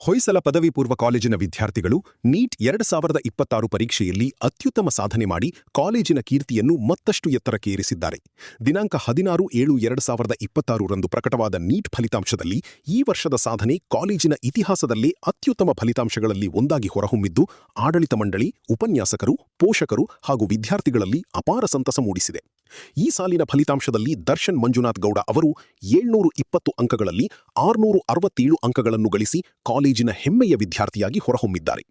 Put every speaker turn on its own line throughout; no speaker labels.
ಹೊಯ್ಸಳ ಪದವಿ ಪೂರ್ವ ಕಾಲೇಜಿನ ವಿದ್ಯಾರ್ಥಿಗಳು ನೀಟ್ 2026 ಪರೀಕ್ಷೆಯಲ್ಲಿ ಅತ್ಯುತ್ತಮ ಸಾಧನೆ ಮಾಡಿ ಕಾಲೇಜಿನ ಕೀರ್ತಿಯನ್ನು ಮತ್ತಷ್ಟು ಎತ್ತರಕ್ಕೆ ಏರಿಸಿದ್ದಾರೆ. ದಿನಾಂಕ 16/7/2026 ರಂದು ಪ್ರಕಟವಾದ ನೀಟ್ ಫಲಿತಾಂಶದಲ್ಲಿ ಈ ವರ್ಷದ ಸಾಧನೆ ಕಾಲೇಜಿನ ಇತಿಹಾಸದಲ್ಲೇ ಅತ್ಯುತ್ತಮ ಫಲಿತಾಂಶಗಳಲ್ಲಿ ಒಂದಾಗಿ ಹೊರಹೊಮ್ಮಿದ್ದು ಆಡಳಿತ ಮಂಡಳಿ, ಉಪನ್ಯಾಸಕರು, ಪೋಷಕರು ಹಾಗೂ ವಿದ್ಯಾರ್ಥಿಗಳಲ್ಲಿ ಅಪಾರ ಸಂತಸ ಮೂಡಿಸಿದೆ. ಈ ಸಾಲಿನ ಫಲಿತಾಂಶದಲ್ಲಿ ದರ್ಶನ್ ಮಂಜುನಾಥ್ ಗೌಡ ಅವರು 720 ಅಂಕಗಳಲ್ಲಿ 667 ಅಂಕಗಳನ್ನು ಗಳಿಸಿ ಕಾಲೇಜಿನ ಹೆಮ್ಮೆಯ ವಿದ್ಯಾರ್ಥಿಯಾಗಿ ಹೊರಹೊಮ್ಮಿದ್ದಾರೆ.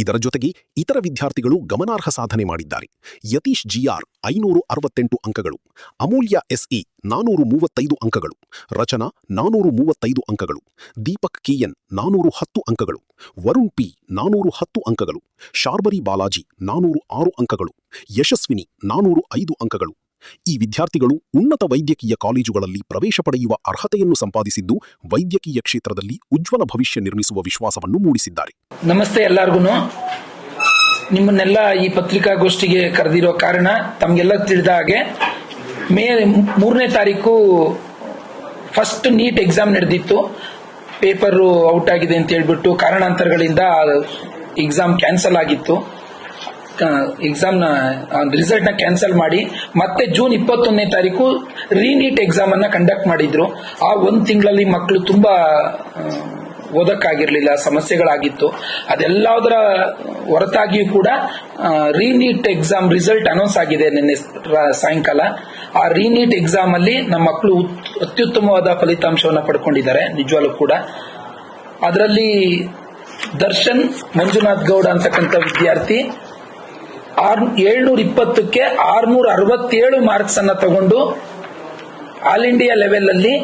ಇದರ ಜೊತೆಗೆ ಇತರ ವಿದ್ಯಾರ್ಥಿಗಳು ಗಮನಾರ್ಹ ಸಾಧನೆ ಮಾಡಿದ್ದಾರೆ. ಯತೀಶ್ ಜಿಆರ್ 568 ಅಂಕಗಳು, ಅಮೂಲ್ಯ ಎಸ್ಇ 435 ಅಂಕಗಳು, ರಚನಾ 435 ಅಂಕಗಳು, ದೀಪಕ್ ಕೆಎನ್ 410 ಅಂಕಗಳು, ವರುಣ್ ಪಿ 410 ಅಂಕಗಳು, ಶಾರ್ಬರಿ ಬಾಲಾಜಿ 406 ಅಂಕಗಳು, ಯಶಸ್ವಿನಿ 405 ಅಂಕಗಳು. ಈ ವಿದ್ಯಾರ್ಥಿಗಳು ಉನ್ನತ ವೈದ್ಯಕೀಯ ಕಾಲೇಜುಗಳಲ್ಲಿ ಪ್ರವೇಶ ಪಡೆಯುವ ಅರ್ಹತೆಯನ್ನು ಸಂಪಾದಿಸಿದ್ದು ವೈದ್ಯಕೀಯ ಕ್ಷೇತ್ರದಲ್ಲಿ ಉಜ್ವಲ ಭವಿಷ್ಯ ನಿರ್ಮಿಸುವ ವಿಶ್ವಾಸವನ್ನು ಮೂಡಿಸಿದ್ದಾರೆ.
ನಮಸ್ತೆ ಎಲ್ಲರಿಗೂ. ನಿಮ್ಮನ್ನೆಲ್ಲ ಈ ಪತ್ರಿಕಾಗೋಷ್ಠಿಗೆ ಕರೆದಿರೋ ಕಾರಣ ತಮಗೆಲ್ಲ ತಿಳಿದ ಹಾಗೆ ಮೇ 3ನೇ ತಾರೀಕು ಫಸ್ಟ್ ನೀಟ್ ಎಕ್ಸಾಮ್ ನಡೆದಿತ್ತು. ಪೇಪರ್ ಔಟ್ ಆಗಿದೆ ಅಂತ ಹೇಳ್ಬಿಟ್ಟು ಕಾರಣಾಂತರಗಳಿಂದ ಎಕ್ಸಾಮ್ ಕ್ಯಾನ್ಸಲ್ ಆಗಿತ್ತು. ಎಕ್ಸಾಮ್ ರಿಸಲ್ಟ್ ನ ಕ್ಯಾನ್ಸಲ್ ಮಾಡಿ ಮತ್ತೆ ಜೂನ್ 21ನೇ ತಾರೀಕು ರೀನೀಟ್ ಎಕ್ಸಾಮ್ ಅನ್ನ ಕಂಡಕ್ಟ್ ಮಾಡಿದ್ರು. ಆ ಒಂದ್ ತಿಂಗಳಲ್ಲಿ ಮಕ್ಕಳು ತುಂಬಾ ಓದಕ್ಕಾಗಿರ್ಲಿಲ್ಲ, ಸಮಸ್ಯೆಗಳಾಗಿತ್ತು. ಅದೆಲ್ಲದರ ಹೊರತಾಗಿಯೂ ಕೂಡ ರೀನೀಟ್ ಎಕ್ಸಾಮ್ ರಿಸಲ್ಟ್ ಅನೌನ್ಸ್ ಆಗಿದೆ ನಿನ್ನೆ ಸಾಯಂಕಾಲ. ಆ ರೀನೀಟ್ ಎಕ್ಸಾಮ್ ಅಲ್ಲಿ ನಮ್ಮ ಮಕ್ಕಳು ಅತ್ಯುತ್ತಮವಾದ ಫಲಿತಾಂಶವನ್ನು ಪಡ್ಕೊಂಡಿದ್ದಾರೆ ನಿಜವಾಗ್ಲೂ ಕೂಡ. ಅದರಲ್ಲಿ ದರ್ಶನ್ ಮಂಜುನಾಥ್ ಗೌಡ ಅಂತಕ್ಕಂಥ ವಿದ್ಯಾರ್ಥಿ 720ಕ್ಕೆ 667 ಮಾರ್ಕ್ಸ್ ಅನ್ನ ತಗೊಂಡು ಆಲ್ ಇಂಡಿಯಾ ಲೆವೆಲ್ ಅಲ್ಲಿ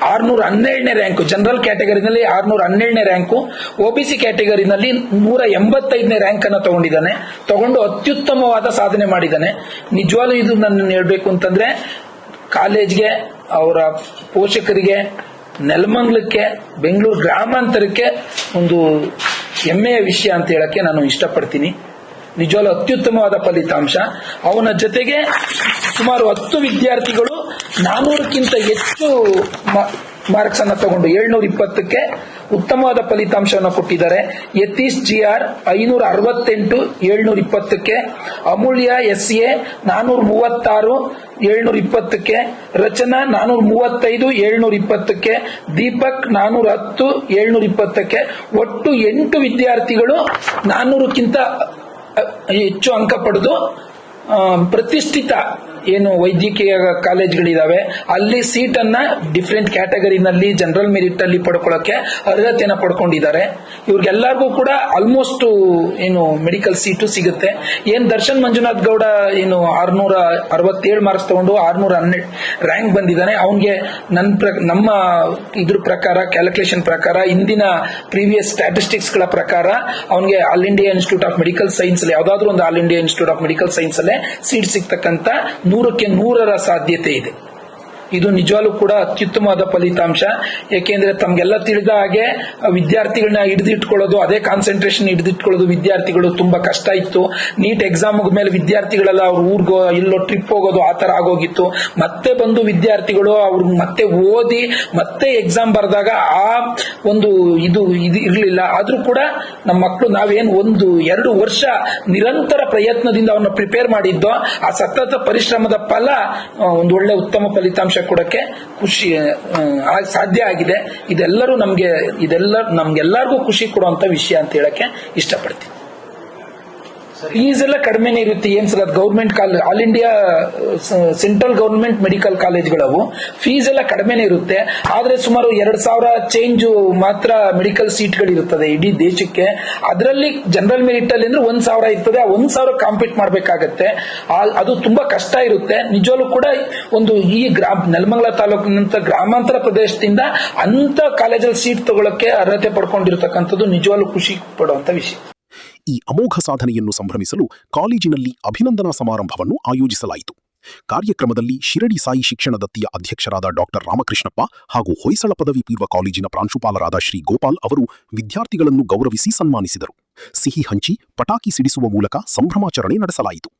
617ನೇ ರ್ಯಾಂಕು, ಜನರಲ್ ಕ್ಯಾಟಗರಿನಲ್ಲಿ 617ನೇ ರ್ಯಾಂಕು, ಒಬಿಸಿ ಕ್ಯಾಟಗರಿನಲ್ಲಿ 185ನೇ ರ್ಯಾಂಕ್ ಅನ್ನ ತಗೊಂಡು ಅತ್ಯುತ್ತಮವಾದ ಸಾಧನೆ ಮಾಡಿದ್ದಾನೆ. ನಿಜವಾಗ್ಲೂ ಇದು ನನ್ನ ಹೇಳ್ಬೇಕು ಅಂತಂದ್ರೆ ಕಾಲೇಜ್ಗೆ, ಅವರ ಪೋಷಕರಿಗೆ, ನೆಲಮಂಗಲಕ್ಕೆ, ಬೆಂಗಳೂರು ಗ್ರಾಮಾಂತರಕ್ಕೆ ಒಂದು ಹೆಮ್ಮೆಯ ವಿಷಯ ಅಂತ ಹೇಳಕ್ಕೆ ನಾನು ಇಷ್ಟಪಡ್ತೀನಿ. ನಿಜವಾಗ್ಲೂ ಅತ್ಯುತ್ತಮವಾದ ಫಲಿತಾಂಶ. ಅವನ ಜೊತೆಗೆ ಸುಮಾರು 10 ವಿದ್ಯಾರ್ಥಿಗಳು 400ಕ್ಕಿಂತ ಹೆಚ್ಚು ಮಾರ್ಕ್ಸ್ ಅನ್ನ ತಗೊಂಡು 720ಕ್ಕೆ ಉತ್ತಮವಾದ ಫಲಿತಾಂಶವನ್ನು ಕೊಟ್ಟಿದ್ದಾರೆ. ಯತೀಶ್ ಜಿಆರ್ 568 720ಕ್ಕೆ, ಅಮೂಲ್ಯ ಎಸ್ಎ 436 720ಕ್ಕೆ, ರಚನಾ 435 720ಕ್ಕೆ, ದೀಪಕ್ 410 720ಕ್ಕೆ. ಒಟ್ಟು 8 ವಿದ್ಯಾರ್ಥಿಗಳು 400ಕ್ಕಿಂತ ಹೆಚ್ಚು ಅಂಕ ಪಡೆದು ಪ್ರತಿಷ್ಠಿತ ಏನು ವೈದ್ಯಕೀಯ ಕಾಲೇಜ್ಗಳಿದಾವೆ ಅಲ್ಲಿ ಸೀಟ್ ಅನ್ನ ಡಿಫರೆಂಟ್ ಕ್ಯಾಟಗರಿನಲ್ಲಿ ಜನರಲ್ ಮೆರಿಟ್ ಅಲ್ಲಿ ಪಡ್ಕೊಳ್ಳೋಕೆ ಅರ್ಹತೆಯನ್ನ ಪಡ್ಕೊಂಡಿದ್ದಾರೆ. ಇವ್ರಿಗೆಲ್ಲರಿಗೂ ಕೂಡ ಆಲ್ಮೋಸ್ಟ್ ಏನು ಮೆಡಿಕಲ್ ಸೀಟು ಸಿಗುತ್ತೆ. ಏನ್ ದರ್ಶನ್ ಮಂಜುನಾಥ್ ಗೌಡ ಏನು 667 ಮಾರ್ಕ್ಸ್ ತಗೊಂಡು 612 ರ್ಯಾಂಕ್ ಬಂದಿದ್ದಾನೆ. ಅವನ್ಗೆ ನಮ್ಮ ಇದ್ರ ಪ್ರಕಾರ, ಕ್ಯಾಲ್ಕುಲೇಷನ್ ಪ್ರಕಾರ, ಇಂದಿನ ಪ್ರೀವಿಯಸ್ ಸ್ಟ್ಯಾಟಿಸ್ಟಿಕ್ಸ್ ಗಳ ಪ್ರಕಾರ ಅವನಿಗೆ all India institute of medical science ಅಲ್ಲಿ ಯಾವ್ದಾದ್ರು ಒಂದು all India institute of medical science ಅಲ್ಲೇ ಸೀಟ್ ಸಿಗ್ತಕ್ಕಂತ 100ಕ್ಕೆ 100ರ ಸಾಧ್ಯತೆ ಇದೆ. ಇದು ನಿಜವಾಗ್ಲೂ ಕೂಡ ಅತ್ಯುತ್ತಮವಾದ ಫಲಿತಾಂಶ. ಯಾಕೆಂದ್ರೆ ತಮ್ಗೆಲ್ಲ ತಿಳಿದ ಹಾಗೆ ವಿದ್ಯಾರ್ಥಿಗಳನ್ನ ಹಿಡಿದಿಟ್ಕೊಳ್ಳೋದು, ಅದೇ ಕಾನ್ಸಂಟ್ರೇಷನ್ ಹಿಡಿದಿಟ್ಕೊಳ್ಳೋದು ವಿದ್ಯಾರ್ಥಿಗಳು ತುಂಬಾ ಕಷ್ಟ ಇತ್ತು. ನೀಟ್ ಎಕ್ಸಾಮ್ ಮೇಲೆ ವಿದ್ಯಾರ್ಥಿಗಳೆಲ್ಲ ಅವ್ರ ಊರ್ಗೋ ಇಲ್ಲೋ ಟ್ರಿಪ್ ಹೋಗೋದು ಆ ತರ ಆಗೋಗಿತ್ತು. ಮತ್ತೆ ಬಂದು ವಿದ್ಯಾರ್ಥಿಗಳು ಅವ್ರು ಮತ್ತೆ ಓದಿ ಮತ್ತೆ ಎಕ್ಸಾಮ್ ಬರೆದಾಗ ಆ ಒಂದು ಇದು ಇರ್ಲಿಲ್ಲ. ಆದ್ರೂ ಕೂಡ ನಮ್ಮ ಮಕ್ಕಳು ನಾವೇನ್ 1-2 ವರ್ಷ ನಿರಂತರ ಪ್ರಯತ್ನದಿಂದ ಅವನ್ನ ಪ್ರಿಪೇರ್ ಮಾಡಿದ್ದೋ ಆ ಸತತ ಪರಿಶ್ರಮದ ಫಲ ಒಂದು ಒಳ್ಳೆ ಉತ್ತಮ ಫಲಿತಾಂಶ ಕೊಡಕ್ಕೆ ಖುಷಿ ಸಾಧ್ಯ ಆಗಿದೆ. ನಮ್ಗೆಲ್ಲರಿಗೂ ಖುಷಿ ಕೊಡುವಂತ ವಿಷಯ ಅಂತ ಹೇಳಕ್ಕೆ ಇಷ್ಟಪಡ್ತೀನಿ. ಫೀಸ್ ಎಲ್ಲ ಕಡಿಮೆನೇ ಇರುತ್ತೆ. ಏನ್ sir, government all India central government medical ಕಾಲೇಜ್ಗಳವು ಫೀಸ್ ಎಲ್ಲ ಕಡಿಮೆನೇ ಇರುತ್ತೆ. ಆದ್ರೆ ಸುಮಾರು 2,000 ಚೇಂಜ್ ಮಾತ್ರ ಮೆಡಿಕಲ್ ಸೀಟ್ಗಳಿರುತ್ತದೆ ಇಡೀ ದೇಶಕ್ಕೆ. ಅದರಲ್ಲಿ ಜನರಲ್ ಮೆರಿಟ್ ಅಲ್ಲಿ ಅಂದ್ರೆ 1,000 ಇರ್ತದೆ. ಆ 1,000 ಕಾಂಪೀಟ್ ಮಾಡ್ಬೇಕಾಗತ್ತೆ. ಅದು ತುಂಬಾ ಕಷ್ಟ ಇರುತ್ತೆ. ನಿಜವಾಗ್ಲೂ ಕೂಡ ಒಂದು ಈ ನೆಲಮಂಗಲ ತಾಲೂಕಿನಂತ ಗ್ರಾಮಾಂತರ ಪ್ರದೇಶದಿಂದ ಅಂತ ಕಾಲೇಜಲ್ಲಿ ಸೀಟ್ ತಗೊಳ್ಳಕ್ಕೆ ಅರ್ಹತೆ ಪಡ್ಕೊಂಡಿರ್ತಕ್ಕಂಥದ್ದು ನಿಜವಾಗ್ಲೂ ಖುಷಿ ಪಡುವಂತ ವಿಷಯ.
ಈ ಅಮೋಘ ಸಾಧನೆಯನ್ನು ಸಂಭ್ರಮಿಸಲು ಕಾಲೇಜಿನಲ್ಲಿ ಅಭಿನಂದನಾ ಸಮಾರಂಭವನ್ನು ಆಯೋಜಿಸಲಾಯಿತು. ಕಾರ್ಯಕ್ರಮದಲ್ಲಿ ಶಿರಡಿ ಸಾಯಿ ಶಿಕ್ಷಣ ದತ್ತಿಯ ಅಧ್ಯಕ್ಷರಾದ ಡಾಕ್ಟರ್ ರಾಮಕೃಷ್ಣಪ್ಪ ಹಾಗೂ ಹೊಯ್ಸಳ ಪದವಿ ಪೂರ್ವ ಕಾಲೇಜಿನ ಪ್ರಾಂಶುಪಾಲರಾದ ಶ್ರೀ ಗೋಪಾಲ್ ಅವರು ವಿದ್ಯಾರ್ಥಿಗಳನ್ನು ಗೌರವಿಸಿ ಸನ್ಮಾನಿಸಿದರು. ಸಿಹಿ ಹಂಚಿ ಪಟಾಕಿ ಸಿಡಿಸುವ ಮೂಲಕ ಸಂಭ್ರಮಾಚರಣೆ ನಡೆಸಲಾಯಿತು.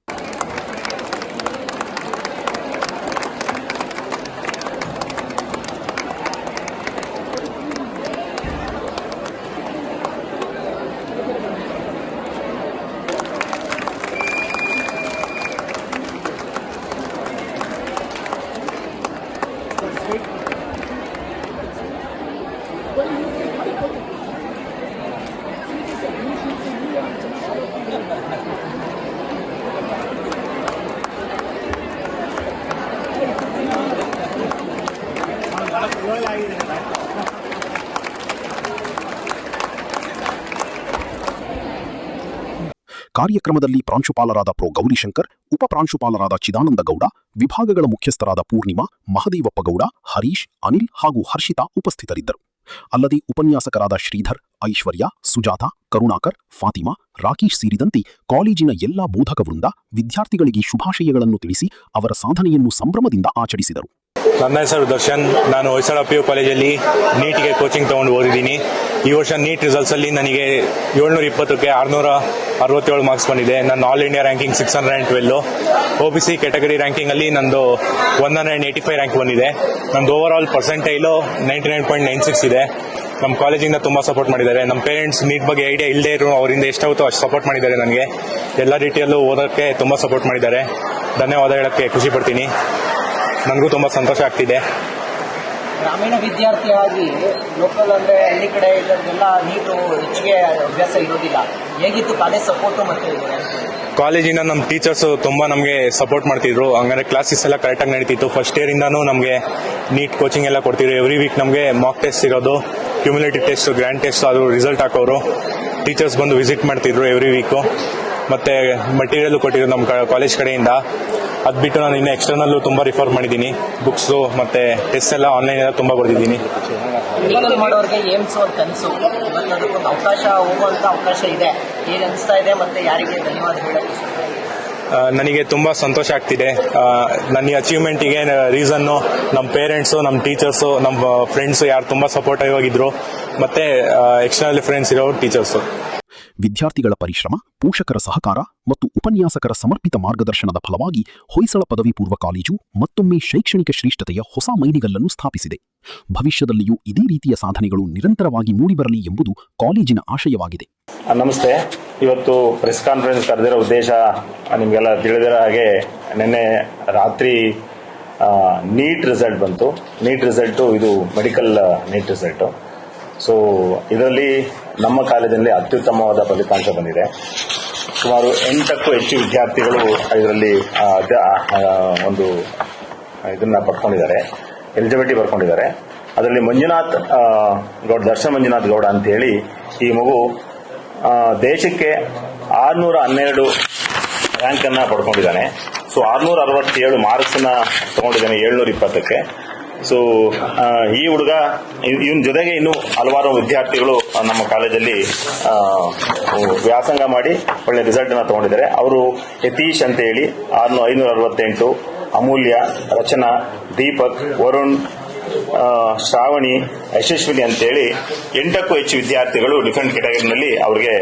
ಕಾರ್ಯಕ್ರಮದಲ್ಲಿ ಪ್ರಾಂಶುಪಾಲರಾದ ಪ್ರೊ ಗೌರಿಶಂಕರ್, ಉಪ ಪ್ರಾಂಶುಪಾಲರಾದ ಚಿದಾನಂದ ಗೌಡ, ವಿಭಾಗಗಳ ಮುಖ್ಯಸ್ಥರಾದ ಪೂರ್ಣಿಮಾ, ಮಹದೇವಪ್ಪ ಗೌಡ, ಹರೀಶ್, ಅನಿಲ್ ಹಾಗೂ ಹರ್ಷಿತಾ ಉಪಸ್ಥಿತರಿದ್ದರು. ಅಲ್ಲದೆ ಉಪನ್ಯಾಸಕರಾದ ಶ್ರೀಧರ್, ಐಶ್ವರ್ಯ, ಸುಜಾತ, ಕರುಣಾಕರ್, ಫಾತಿಮಾ, ರಾಕೇಶ್ ಸೇರಿದಂತೆ ಕಾಲೇಜಿನ ಎಲ್ಲಾ ಬೋಧಕ ವೃಂದ ವಿದ್ಯಾರ್ಥಿಗಳಿಗೆ ಶುಭಾಶಯಗಳನ್ನು ತಿಳಿಸಿ ಅವರ ಸಾಧನೆಯನ್ನು ಸಂಭ್ರಮದಿಂದ ಆಚರಿಸಿದರು.
ನನ್ನ ಹೆಸರು ದರ್ಶನ್. ನಾನು ಹೊಯ್ಸಳ PU ಕಾಲೇಜಲ್ಲಿ ನೀಟ್ಗೆ ಕೋಚಿಂಗ್ ತೊಗೊಂಡು ಓದಿದ್ದೀನಿ. ಈ ವರ್ಷ ನೀಟ್ ರಿಸಲ್ಟ್ಸಲ್ಲಿ ನನಗೆ 720ಕ್ಕೆ 667 ಮಾರ್ಕ್ಸ್ ಬಂದಿದೆ. ನನ್ನ all India ranking 612. OBC category ರ್ಯಾಂಕಿಂಗಲ್ಲಿ ನಂದು 185 ರ್ಯಾಂಕ್ ಬಂದಿದೆ. ನಂದು ಓವರ್ ಆಲ್ ಪರ್ಸೆಂಟೈಲು 99.96 ಇದೆ. ನಮ್ಮ ಕಾಲೇಜಿಂದ ತುಂಬ ಸಪೋರ್ಟ್ ಮಾಡಿದ್ದಾರೆ. ನಮ್ಮ ಪೇರೆಂಟ್ಸ್ ನೀಟ್ ಬಗ್ಗೆ ಐಡಿಯಾ ಇಲ್ಲದೆ ಇರೋ ಅವರಿಂದ ಎಷ್ಟಾಗುತ್ತೋ ಅಷ್ಟು ಸಪೋರ್ಟ್ ಮಾಡಿದ್ದಾರೆ. ನನಗೆ ಎಲ್ಲ ರೀತಿಯಲ್ಲೂ ಓದೋಕ್ಕೆ ತುಂಬ ಸಪೋರ್ಟ್ ಮಾಡಿದ್ದಾರೆ. ಧನ್ಯವಾದ ಹೇಳೋಕ್ಕೆ ಖುಷಿ ಪಡ್ತೀನಿ. ನನಗೂ ತುಂಬ ಸಂತೋಷ ಆಗ್ತಿದೆ.
ಗ್ರಾಮೀಣ ವಿದ್ಯಾರ್ಥಿಯಾಗಿ ಲೋಕಲ್ ಅಂದರೆ ಹಳ್ಳಿ ಕಡೆ ಇರೋದೆಲ್ಲ ನೀಟು ಹೆಚ್ಚಿಗೆ ಅಭ್ಯಾಸ ಇರೋದಿಲ್ಲ. ಹೇಗಿತ್ತು ಕಾಲೇಜ್ ಸಪೋರ್ಟು ಮತ್ತು
ಕಾಲೇಜಿನ ನಮ್ಮ ಟೀಚರ್ಸ್ ತುಂಬ ನಮಗೆ ಸಪೋರ್ಟ್ ಮಾಡ್ತಿದ್ರು. ಹಂಗಂದ್ರೆ ಕ್ಲಾಸಸ್ ಎಲ್ಲ ಕರೆಕ್ಟಾಗಿ ನಡೀತಿತ್ತು. ಫಸ್ಟ್ ಇಯರ್ ಇಂದಾನು ನಮಗೆ ನೀಟ್ ಕೋಚಿಂಗ್ ಎಲ್ಲ ಕೊಡ್ತಿದ್ರು. ಎವ್ರಿ ವೀಕ್ ನಮಗೆ ಮಾಕ್ ಟೆಸ್ಟ್ ಇರೋದು, ಕ್ಯುಮ್ಯುಲೇಟಿವ್ ಟೆಸ್ಟ್, ಗ್ರ್ಯಾಂಡ್ ಟೆಸ್ಟ್, ಅದು ರಿಸಲ್ಟ್ ಹಾಕೋರು. ಟೀಚರ್ಸ್ ಬಂದು ವಿಸಿಟ್ ಮಾಡ್ತಿದ್ರು ಎವ್ರಿ ವೀಕು. ಮತ್ತೆ ಮಟೀರಿಯಲ್ ಕೊಟ್ಟಿದ್ರು ನಮ್ಮ ಕಾಲೇಜ್ ಕಡೆಯಿಂದ. ಅದು ಬಿಟ್ಟು ನಾನು ಇನ್ನು ಎಕ್ಸ್ಟರ್ನಲ್ಲೂ ತುಂಬ ರಿಫರ್ ಮಾಡಿದ್ದೀನಿ. ಬುಕ್ಸು ಮತ್ತು ಟೆಸ್ಟ್ ಎಲ್ಲ ಆನ್ಲೈನ್ ಎಲ್ಲ ತುಂಬ ಬರೆದಿದ್ದೀನಿ.
ಮೆಡಿಕಲ್ ಮಾಡೋರಿಗೆ ಏಮ್ಸ್ ಒಂದು ಕನಸು, ಮತ್ತು ಅದಕ್ಕೊಂದು ಅವಕಾಶ, ಹೋಗುವಂಥ ಅವಕಾಶ ಇದೆ. ಹೇಗೆ ಅನಿಸ್ತಾ ಇದೆ ಮತ್ತು ಯಾರಿಗೆ ಧನ್ಯವಾದ ಹೇಳಕ್ಕೆ?
ನನಗೆ ತುಂಬ ಸಂತೋಷ ಆಗ್ತಿದೆ. ನನ್ನ ಅಚೀವ್ಮೆಂಟಿಗೆ ರೀಸನ್ನು ನಮ್ಮ ಪೇರೆಂಟ್ಸು, ನಮ್ಮ ಟೀಚರ್ಸು, ನಮ್ಮ ಫ್ರೆಂಡ್ಸು ಯಾರು ತುಂಬ ಸಪೋರ್ಟಿವ್ ಆಗಿದ್ರು, ಮತ್ತು ಎಕ್ಸ್ಟರ್ನಲ್ ಫ್ರೆಂಡ್ಸ್ ಇರೋ ಟೀಚರ್ಸು.
ವಿದ್ಯಾರ್ಥಿಗಳ ಪರಿಶ್ರಮ, ಪೋಷಕರ ಸಹಕಾರ ಮತ್ತು ಉಪನ್ಯಾಸಕರ ಸಮರ್ಪಿತ ಮಾರ್ಗದರ್ಶನದ ಫಲವಾಗಿ ಹೊಯ್ಸಳ ಪದವಿ ಪೂರ್ವ ಕಾಲೇಜು ಮತ್ತೊಮ್ಮೆ ಶೈಕ್ಷಣಿಕ ಶ್ರೇಷ್ಠತೆಯ ಹೊಸ ಮೈಲಿಗಲ್ಲನ್ನು ಸ್ಥಾಪಿಸಿದೆ. ಭವಿಷ್ಯದಲ್ಲಿಯೂ ಇದೇ ರೀತಿಯ ಸಾಧನೆಗಳು ನಿರಂತರವಾಗಿ ಮೂಡಿಬರಲಿ ಎಂಬುದು ಕಾಲೇಜಿನ ಆಶಯವಾಗಿದೆ.
ನಮಸ್ತೆ. ಇವತ್ತು ಪ್ರೆಸ್ ಕಾನ್ಫರೆನ್ಸ್ ಕರೆದಿರೋ ಉದ್ದೇಶ ನಿಮಗೆಲ್ಲ ತಿಳಿದಿರೋ ಹಾಗೆ, ನಿನ್ನೆ ರಾತ್ರಿ ನೀಟ್ ರಿಸಲ್ಟ್ ಬಂತು. ನೀಟ್ ರಿಸಲ್ಟು ಇದು ಮೆಡಿಕಲ್ ನೀಟ್ ರಿಸಲ್ಟು. ಸೊ ಇದರಲ್ಲಿ ನಮ್ಮ ಕಾಲೇಜಿನಲ್ಲಿ ಅತ್ಯುತ್ತಮವಾದ ಫಲಿತಾಂಶ ಬಂದಿದೆ. ಸುಮಾರು 8ಕ್ಕೂ ಹೆಚ್ಚು ವಿದ್ಯಾರ್ಥಿಗಳು ಇದರಲ್ಲಿ ಒಂದು ಇದನ್ನ ಪಡ್ಕೊಂಡಿದ್ದಾರೆ, ಎಲಿಜಿಬಿಲಿಟಿ ಬರ್ಕೊಂಡಿದ್ದಾರೆ. ಅದರಲ್ಲಿ ಮಂಜುನಾಥ್ ಗೌಡ, ದರ್ಶನ್ ಮಂಜುನಾಥ್ ಗೌಡ ಅಂತೇಳಿ ಈ ಮಗು ದೇಶಕ್ಕೆ 612 ರ್ಯಾಂಕನ್ನು ಪಡ್ಕೊಂಡಿದ್ದಾನೆ. ಸೊ 667 ಮಾರ್ಕ್ಸನ್ನ ತಗೊಂಡಿದ್ದಾನೆ 720ಕ್ಕೆ. ಸೊ ಈ ಹುಡುಗ, ಇವನ ಜೊತೆಗೆ ಇನ್ನೂ ಹಲವಾರು ವಿದ್ಯಾರ್ಥಿಗಳು ನಮ್ಮ ಕಾಲೇಜಲ್ಲಿ ವ್ಯಾಸಂಗ ಮಾಡಿ ಒಳ್ಳೆ ರಿಸಲ್ಟ್ ಅನ್ನ ತಗೊಂಡಿದ್ದಾರೆ. ಅವರು ಯತೀಶ್ ಅಂತ ಹೇಳಿ 568, ಅಮೂಲ್ಯ, ರಚನಾ, ದೀಪಕ್, ವರುಣ್, ಶ್ರಾವಣಿ, ಯಶಸ್ವಿನಿ ಅಂತೇಳಿ 8ಕ್ಕೂ ಹೆಚ್ಚು ವಿದ್ಯಾರ್ಥಿಗಳು ಡಿಫರೆಂಟ್ ಕ್ಯಾಟಗರಿನಲ್ಲಿ ಅವ್ರಿಗೆ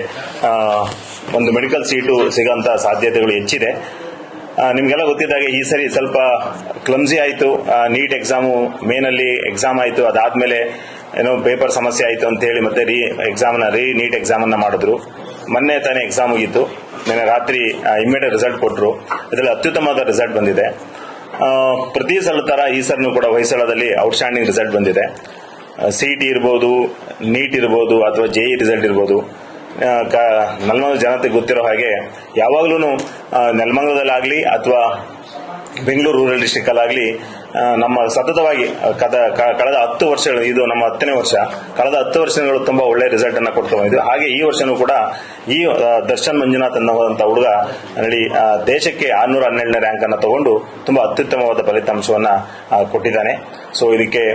ಒಂದು ಮೆಡಿಕಲ್ ಸೀಟು ಸಿಗೋಂಥ ಸಾಧ್ಯತೆಗಳು ಹೆಚ್ಚಿದೆ. ನಿಮಗೆಲ್ಲ ಗೊತ್ತಿದ್ದಾಗೆ ಈ ಸರಿ ಸ್ವಲ್ಪ ಕ್ಲಮ್ಸಿ ಆಯಿತು. ನೀಟ್ ಎಕ್ಸಾಮು ಮೇನಲ್ಲಿ ಎಕ್ಸಾಮ್ ಆಯಿತು. ಅದಾದಮೇಲೆ ಏನೋ ಪೇಪರ್ ಸಮಸ್ಯೆ ಆಯಿತು ಅಂತ ಹೇಳಿ ಮತ್ತೆ ನೀಟ್ ಎಕ್ಸಾಮನ್ನು ಮಾಡಿದ್ರು. ಮೊನ್ನೆ ತಾನೇ ಎಕ್ಸಾಮ್ ಮುಗೀತು. ನಿನ್ನೆ ರಾತ್ರಿ ಇಮ್ಮಿಡಿಯೇಟ್ ರಿಸಲ್ಟ್ ಕೊಟ್ಟರು. ಇದರಲ್ಲಿ ಅತ್ಯುತ್ತಮವಾದ ರಿಸಲ್ಟ್ ಬಂದಿದೆ. ಪ್ರತಿ ಸಲ ತರ ಈ ಸರಿನೂ ಕೂಡ ಹೊಯ್ಸಳದಲ್ಲಿ ಔಟ್ಸ್ಟ್ಯಾಂಡಿಂಗ್ ರಿಸಲ್ಟ್ ಬಂದಿದೆ. CET ಇರ್ಬೋದು, ನೀಟ್ ಇರ್ಬೋದು, ಅಥವಾ JEE ರಿಸಲ್ಟ್ ಇರ್ಬೋದು. ನೆಲಮಂಗಲ ಜನತೆಗೆ ಗೊತ್ತಿರೋ ಹಾಗೆ ಯಾವಾಗ್ಲೂ ನೆಲಮಂಗಲದಲ್ಲಾಗಲಿ ಅಥವಾ ಬೆಂಗಳೂರು ರೂರಲ್ ಡಿಸ್ಟ್ರಿಕ್ಟ್ ಅಲ್ಲಾಗಲಿ ನಮ್ಮ ಸತತವಾಗಿ ಕಳೆದ 10 ವರ್ಷಗಳು, ಇದು ನಮ್ಮ 10ನೇ ವರ್ಷ, ಕಳೆದ 10 ವರ್ಷಗಳು ತುಂಬಾ ಒಳ್ಳೆ ರಿಸಲ್ಟ್ ಅನ್ನ ಕೊಡ್ತಾ ಬಂದಿದೆ. ಹಾಗೆ ಈ ವರ್ಷನೂ ಕೂಡ ಈ ದರ್ಶನ್ ಮಂಜುನಾಥ್ ಅನ್ನುವಂತ ಹುಡುಗ ದೇಶಕ್ಕೆ 612ನೇ ರ್ಯಾಂಕ್ ಅನ್ನ ತಗೊಂಡು ತುಂಬಾ ಅತ್ಯುತ್ತಮವಾದ ಫಲಿತಾಂಶವನ್ನ ಕೊಟ್ಟಿದ್ದಾನೆ. ಸೊ ಇದಕ್ಕೆ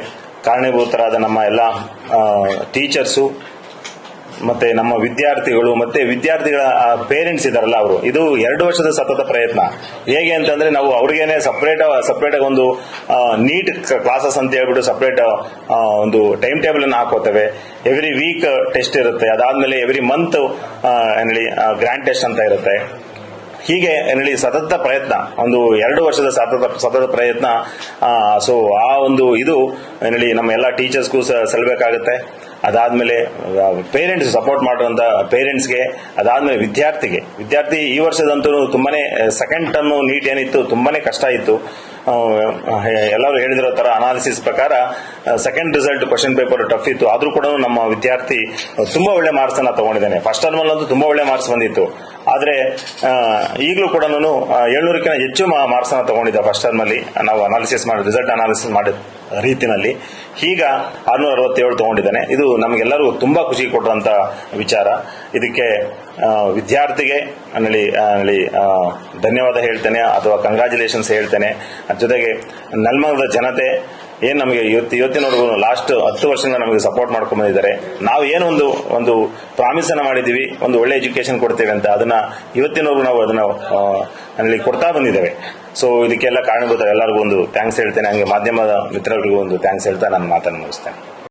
ಕಾರಣೀಭೂತರಾದ ನಮ್ಮ ಎಲ್ಲ ಟೀಚರ್ಸು, ಮತ್ತೆ ನಮ್ಮ ವಿದ್ಯಾರ್ಥಿಗಳು, ಮತ್ತೆ ವಿದ್ಯಾರ್ಥಿಗಳ ಪೇರೆಂಟ್ಸ್ ಇದಾರಲ್ಲ ಅವರು, ಇದು 2 ವರ್ಷದ ಸತತ ಪ್ರಯತ್ನ. ಹೇಗೆ ಅಂತಂದ್ರೆ ನಾವು ಅವ್ರಿಗೇನೆ ಸಪರೇಟ್ ಆಗಿ ಒಂದು ನೀಟ್ ಕ್ಲಾಸಸ್ ಅಂತ ಹೇಳ್ಬಿಟ್ಟು ಸಪರೇಟ್ ಒಂದು ಟೈಮ್ ಟೇಬಲ್ ಅನ್ನು ಹಾಕೋತೇವೆ. ಎವ್ರಿ ವೀಕ್ ಟೆಸ್ಟ್ ಇರುತ್ತೆ. ಅದಾದ್ಮೇಲೆ ಎವ್ರಿ ಮಂತ್ ಗ್ರ್ಯಾಂಡ್ ಟೆಸ್ಟ್ ಅಂತ ಇರುತ್ತೆ. ಹೀಗೆ ಸತತ ಪ್ರಯತ್ನ, ಒಂದು 2 ವರ್ಷದ ಸತತ ಪ್ರಯತ್ನ. ಸೊ ಆ ಒಂದು ಇದು ನಮ್ಮ ಎಲ್ಲ ಟೀಚರ್ಸ್ಗೂ ಸಲ್ಲಬೇಕಾಗುತ್ತೆ. ಅದಾದ್ಮೇಲೆ ಪೇರೆಂಟ್ಸ್ ಸಪೋರ್ಟ್ ಮಾಡುವಂತ ಪೇರೆಂಟ್ಸ್ಗೆ, ಅದಾದ್ಮೇಲೆ ವಿದ್ಯಾರ್ಥಿ ಈ ವರ್ಷದಂತೂ ತುಂಬಾನೇ ಸೆಕೆಂಡ್ ಟರ್ಮ್ ನೀಟ್ ಏನಿತ್ತು ತುಂಬಾನೇ ಕಷ್ಟ ಇತ್ತು. ಎಲ್ಲರೂ ಹೇಳಿದಿರೋ ತರ ಅನಾಲಿಸಿಸ್ ಪ್ರಕಾರ second result question paper tough ಇತ್ತು. ಆದ್ರೂ ಕೂಡ ನಮ್ಮ ವಿದ್ಯಾರ್ಥಿ ತುಂಬಾ ಒಳ್ಳೆ ಮಾರ್ಕ್ಸ್ ಅನ್ನ ತಗೊಂಡಿದ್ದಾನೆ. ಫಸ್ಟ್ ಟರ್ಮ್ ಅಲ್ಲಂತೂ ತುಂಬಾ ಒಳ್ಳೆ ಮಾರ್ಕ್ಸ್ ಬಂದಿತ್ತು. ಆದರೆ ಈಗಲೂ ಕೂಡ ನಾನು 700ಕ್ಕಿಂತ ಹೆಚ್ಚು ಮಾರ್ಕ್ಸ್ ಅನ್ನು ತಗೊಂಡಿದ್ದೆ ಫಸ್ಟ್ ಟರ್ಮ್ ಅಲ್ಲಿ. ನಾವು ರಿಸಲ್ಟ್ ಅನಾಲಿಸಿಸ್ ಮಾಡಿದ ರೀತಿನಲ್ಲಿ ಈಗ 667 ತಗೊಂಡಿದ್ದಾನೆ. ಇದು ನಮಗೆಲ್ಲರೂ ತುಂಬಾ ಖುಷಿ ಕೊಡುವಂತ ವಿಚಾರ. ಇದಕ್ಕೆ ವಿದ್ಯಾರ್ಥಿಗೆ ಧನ್ಯವಾದ ಹೇಳ್ತೇನೆ ಅಥವಾ ಕಂಗ್ರಾಚುಲೇಷನ್ಸ್ ಹೇಳ್ತೇನೆ. ಜೊತೆಗೆ ನೆಲಮಂಗಲದ ಜನತೆ ಏನ್ ನಮಗೆ ಇವತ್ತಿನವರೆಗೂ ಲಾಸ್ಟ್ 10 ವರ್ಷದಿಂದ ನಮಗೆ ಸಪೋರ್ಟ್ ಮಾಡ್ಕೊಂಡು ಬಂದಿದ್ದಾರೆ. ನಾವು ಏನು ಒಂದು ಪ್ರಾಮಿಸ್ ಅನ್ನ ಮಾಡಿದೀವಿ, ಒಂದು ಒಳ್ಳೆ ಎಜುಕೇಶನ್ ಕೊಡ್ತೇವೆ ಅಂತ, ಅದನ್ನ ಇವತ್ತಿನವರೆಗೂ ನಾವು ಅದನ್ನ ಕೊಡ್ತಾ ಬಂದಿದ್ದೇವೆ. ಸೊ ಇದಕ್ಕೆಲ್ಲ ಕಾರಣಭೂತ ಎಲ್ಲರಿಗೂ ಒಂದು ಥ್ಯಾಂಕ್ಸ್ ಹೇಳ್ತೇನೆ. ಹಂಗೆ ಮಾಧ್ಯಮದ ಮಿತ್ರರಿಗೂ ಒಂದು ಥ್ಯಾಂಕ್ಸ್ ಹೇಳ್ತಾ ನಾನು ಮಾತನ್ನು ಮುಗಿಸ್ತೇನೆ.